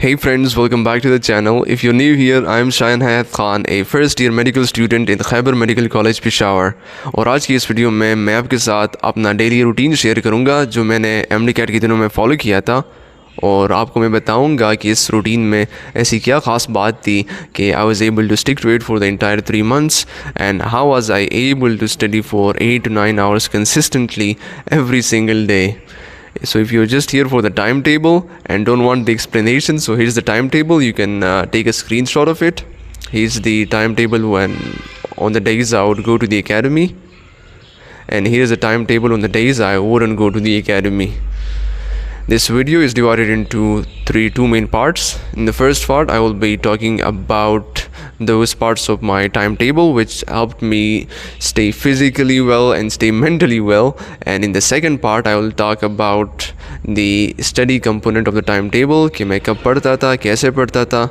Hey friends, welcome back to the channel. If you're new here, I'm Shayan Hayat Khan, a first year medical student in Khyber Medical College Peshawar. اور آج کی اس video میں آپ کے ساتھ اپنا daily routine share کروں گا جو میں نے MD-CAT کے دنوں میں فالو کیا تھا، اور آپ کو میں بتاؤں گا کہ اس روٹین میں ایسی کیا خاص بات تھی کہ I was able to stick to it for the entire 3 months and how was I able to study for 8 to 9 hours consistently every single day. So if you're just here for the timetable and don't want the explanation, so here's the timetable. You can take a screenshot of it. Here's the timetable when on the days I would go to the academy, and here's the timetable on the days I wouldn't go to the academy. This video is divided into two main parts. In the first part, I will be talking about those parts of my timetable which helped me stay physically well and stay mentally well. And in the second part, I will talk about the study component of the timetable, کہ میں کب پڑھتا تھا, کیسے پڑھتا تھا,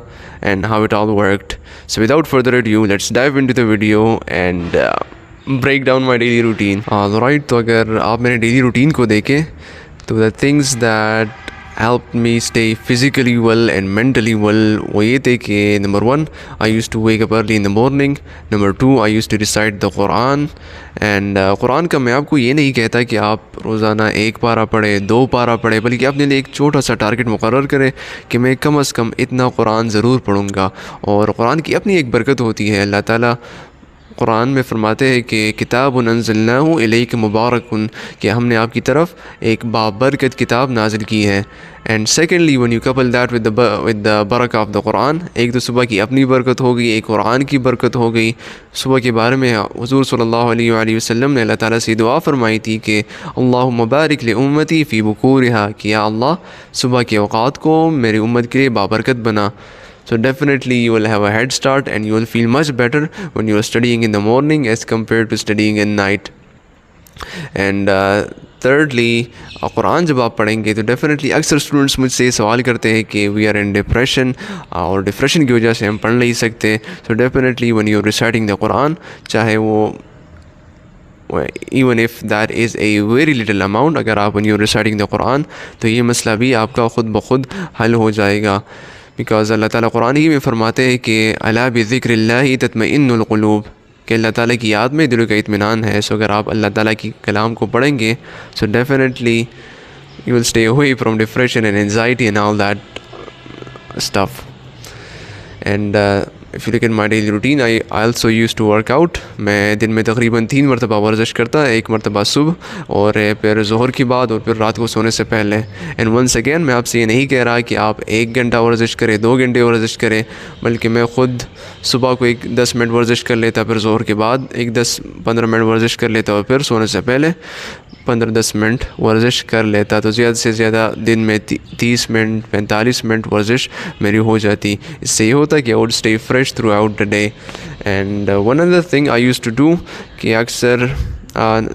and how it all worked. So without further ado, let's dive into the video and break down my daily routine. Alright, تو اگر آپ میرے ڈیلی روٹین کو دیکھیں تو the things that helped me stay physically well and mentally well وہ یہ تھے کہ number 1, I used to wake up early in the morning. Number 2, I used to recite the Quran. And قرآن کا میں آپ کو یہ نہیں کہتا کہ آپ روزانہ 1 پارہ پڑھیں, 2 پارہ پڑھیں, بلکہ اپنے لیے ایک چھوٹا سا ٹارگٹ مقرر کریں کہ میں کم از کم اتنا قرآن ضرور پڑھوں گا. اور قرآن کی اپنی ایک برکت ہوتی ہے. اللہ تعالیٰ قرآن میں فرماتے ہیں کہ کتاب انزلناہ الیک مبارک, کہ ہم نے آپ کی طرف ایک بابرکت کتاب نازل کی ہے. And secondly when you couple that with the برکہ آف دا قرآن, ایک تو صبح کی اپنی برکت ہو گئی, ایک قرآن کی برکت ہو گئی. صبح کے بارے میں حضور صلی اللہ علیہ وآلہ وسلم نے اللہ تعالیٰ سے دعا فرمائی تھی کہ اللہم بارک لامتی فی بکورہا, کہ یا اللہ صبح کے اوقات کو میری امت کے لیے بابرکت بنا. So definitely you will have a head start and you will feel much better when you are studying in the morning as compared to studying at night. And thirdly, قرآن جب آپ پڑھیں گے تو definitely اکثر اسٹوڈنٹس مجھ سے یہ سوال کرتے ہیں کہ we are in depression, اور ڈپریشن کی وجہ سے ہم پڑھ نہیں سکتے. So definitely when you are reciting the Quran, چاہے وہ even if that is a very little amount, اگر آپ when you are reciting the Quran تو یہ مسئلہ بھی آپ کا خود بخود حل ہو جائے گا. بیکاز اللہ تعالیٰ قرآن ہی میں فرماتے ہیں کہ الا بذکر اللہ تطمئن القلوب, کہ اللہ تعالیٰ کی یاد میں دلوں کا اطمینان ہے. سو اگر آپ اللہ تعالیٰ کی کلام کو پڑھیں گے so definitely you will stay away from depression and anxiety and all that stuff. And if you look at my daily routine, I also used to work out. میں دن میں تقریباً 3 مرتبہ ورزش کرتا, 1 مرتبہ صبح اور پھر ظہر کے بعد اور پھر رات کو سونے سے پہلے. اینڈ ونس اگین میں آپ سے یہ نہیں کہہ رہا کہ آپ 1 گھنٹہ ورزش کریں, 2 گھنٹے ورزش کریں, بلکہ میں خود صبح کو 10 منٹ ورزش کر لیتا, پھر ظہر کے بعد 10-15 منٹ ورزش کر لیتا, اور پھر سونے سے پہلے 15-10 منٹ ورزش کر لیتا. تو زیادہ سے زیادہ دن میں 30 منٹ 45 منٹ ورزش میری ہو جاتی. اس سے یہ ہوتا کہ I would stay fresh throughout the day. And one other thing I used to do, کہ اکثر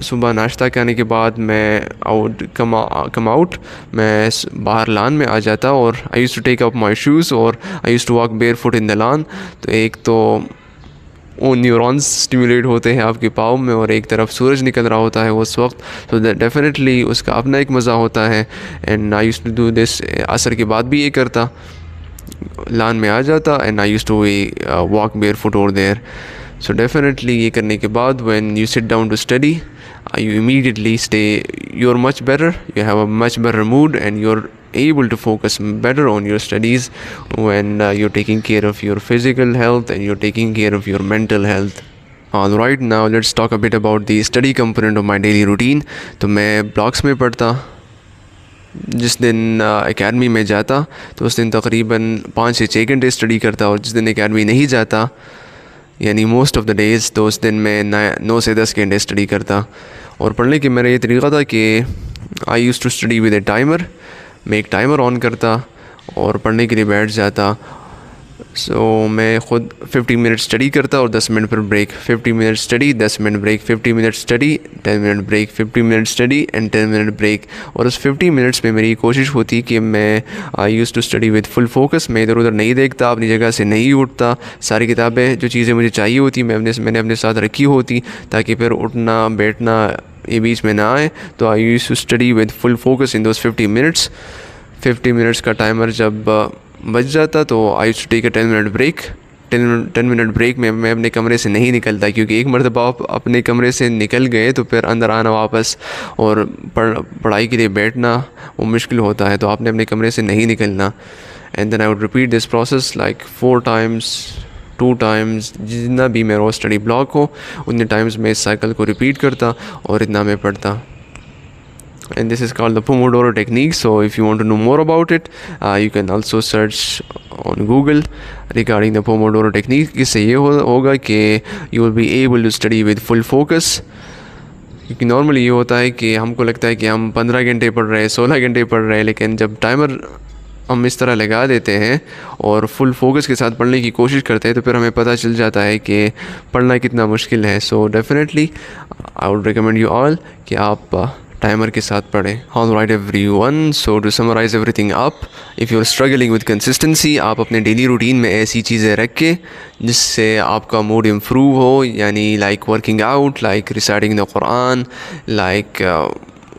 صبح ناشتہ کرنے کے بعد میں I would come out, میں باہر لان میں آ جاتا, اور I used to take up my shoes اور I used to walk barefoot in the lawn. تو ایک تو وہ نیورونز اسٹیمولیٹ ہوتے ہیں آپ کے پاؤں میں, اور ایک طرف سورج نکل رہا ہوتا ہے اس وقت, تو ڈیفینیٹلی اس کا اپنا ایک مزہ ہوتا ہے. And I used to do this, عصر کے بعد بھی یہ کرتا, لان میں آ جاتا, and I used to walk barefoot over there. So definitely یہ کرنے کے بعد when you sit down to study you immediately you're much better, you have a much better mood, and you're able to focus better on your studies when you're taking care of your physical health and you're taking care of your mental health. Alright, now let's talk a bit about the study component of my daily routine. تو میں blocks میں پڑھتا. جس دن academy میں جاتا تو اس دن تقریباً 5 سے 6 گھنٹے اسٹڈی کرتا, اور جس دن اکیڈمی نہیں جاتا یعنی موسٹ آف دا ڈیز تو اس دن میں 9 سے 10 گھنٹے اسٹڈی کرتا. اور پڑھنے کے میرا یہ طریقہ تھا کہ I use to study with a timer. میں ایک ٹائمر آن کرتا اور پڑھنے کے لیے بیٹھ جاتا. سو میں خود 50 منٹ اسٹڈی کرتا اور 10 minute per break, 50 minute study 10 minute break, 50 minute study 10 minute break, 50 minute study and 10 minute break. اور اس 50 منٹس میں میری کوشش ہوتی کہ میں I use to study with full focus. میں ادھر ادھر نہیں دیکھتا, اپنی جگہ سے نہیں اٹھتا. ساری کتابیں جو چیزیں مجھے چاہیے ہوتی میں نے اپنے ساتھ رکھی ہوتی, تاکہ پھر اٹھنا بیٹھنا یہ بیچ میں نہ آئے. تو I use to study with full focus in those 50 minutes. 50 minutes کا ٹائمر جب بچ جاتا تو I used to take a 10 minute break. 10 minute break میں میں اپنے کمرے سے نہیں نکلتا, کیونکہ ایک مرتبہ آپ اپنے کمرے سے نکل گئے تو پھر اندر آنا واپس اور پڑھائی کے لیے بیٹھنا وہ مشکل ہوتا ہے, تو آپ نے اپنے کمرے سے نہیں نکلنا. And then I would repeat this process like 4 times 2 times, جتنا بھی میرا اسٹڈی بلاک ہو اتنے ٹائمز میں اس سائیکل کو ریپیٹ کرتا اور اتنا میں پڑھتا. And this is called the Pomodoro technique. So if you want to know more about it, you can also search on Google regarding the Pomodoro technique. اس سے یہ ہوگا کہ you will be able to study with full focus. کیونکہ normally یہ ہوتا ہے کہ ہم کو لگتا ہے کہ ہم 15 گھنٹے پڑھ رہے ہیں, 16 گھنٹے پڑھ رہے ہیں, لیکن جب ٹائمر ہم اس طرح لگا دیتے ہیں اور فل فوکس کے ساتھ پڑھنے کی کوشش کرتے ہیں تو پھر ہمیں پتہ چل جاتا ہے کہ پڑھنا کتنا مشکل ہے. So definitely I would recommend you all کہ آپ ٹائمر کے ساتھ پڑھیں. Alright everyone, so to summarize everything up, if you're struggling with consistency, آپ اپنے ڈیلی روٹین میں ایسی چیزیں رکھ کے جس سے آپ کا موڈ امپروو ہو, یعنی like working out, like reciting the Quran, like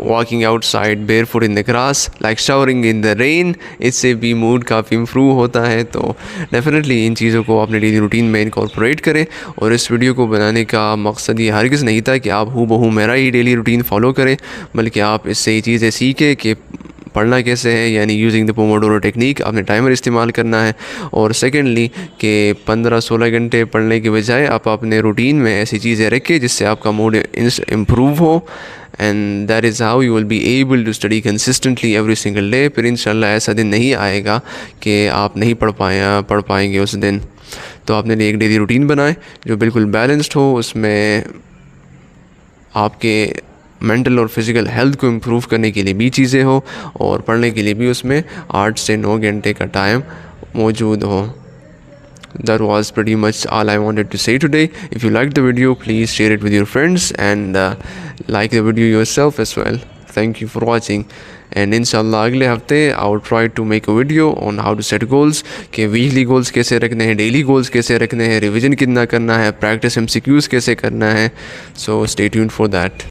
walking outside barefoot in the grass, like showering in the rain, اس سے بھی موڈ کافی امپروو ہوتا ہے. تو ڈیفینیٹلی ان چیزوں کو اپنے ڈیلی روٹین میں انکارپوریٹ کریں. اور اس ویڈیو کو بنانے کا مقصد یہ ہرگز نہیں تھا کہ آپ ہو بہو میرا ہی ڈیلی روٹین فالو کریں, بلکہ آپ اس سے یہ چیزیں سیکھیں کہ پڑھنا کیسے ہے, یعنی یوزنگ دا پوموڈورو ٹیکنیک, آپ نے ٹائمر استعمال کرنا ہے. اور سیکنڈلی کہ 15-16 گھنٹے پڑھنے کے بجائے آپ اپنے روٹین میں ایسی چیزیں رکھیں جس سے آپ کا موڈ امپروو ہو. And that is how you will be able to study consistently every single day. پھر انشاءاللہ ایسا دن نہیں آئے گا کہ آپ نہیں پڑھ پائیں گے اس دن. تو آپ نے ایک ڈیلی روٹین بنائیں جو بالکل بیلنسڈ ہو, اس میں آپ کے مینٹل اور فزیکل ہیلتھ کو امپروو کرنے کے لیے بھی چیزیں ہو, اور پڑھنے کے لیے بھی اس میں 8 سے 9 گھنٹے کا ٹائم موجود ہو. That was pretty much all I wanted to say today. If you liked the video, please share it with your friends and like the video yourself as well. Thank you for watching. And inshallah اگلے ہفتے I will try to make a video on how to set goals, کہ weekly goals کیسے رکھنے ہیں, daily goals کیسے رکھنے ہیں, revision کتنا کرنا ہے, پریکٹس MCQs کیسے کرنا ہے. So stay tuned for that.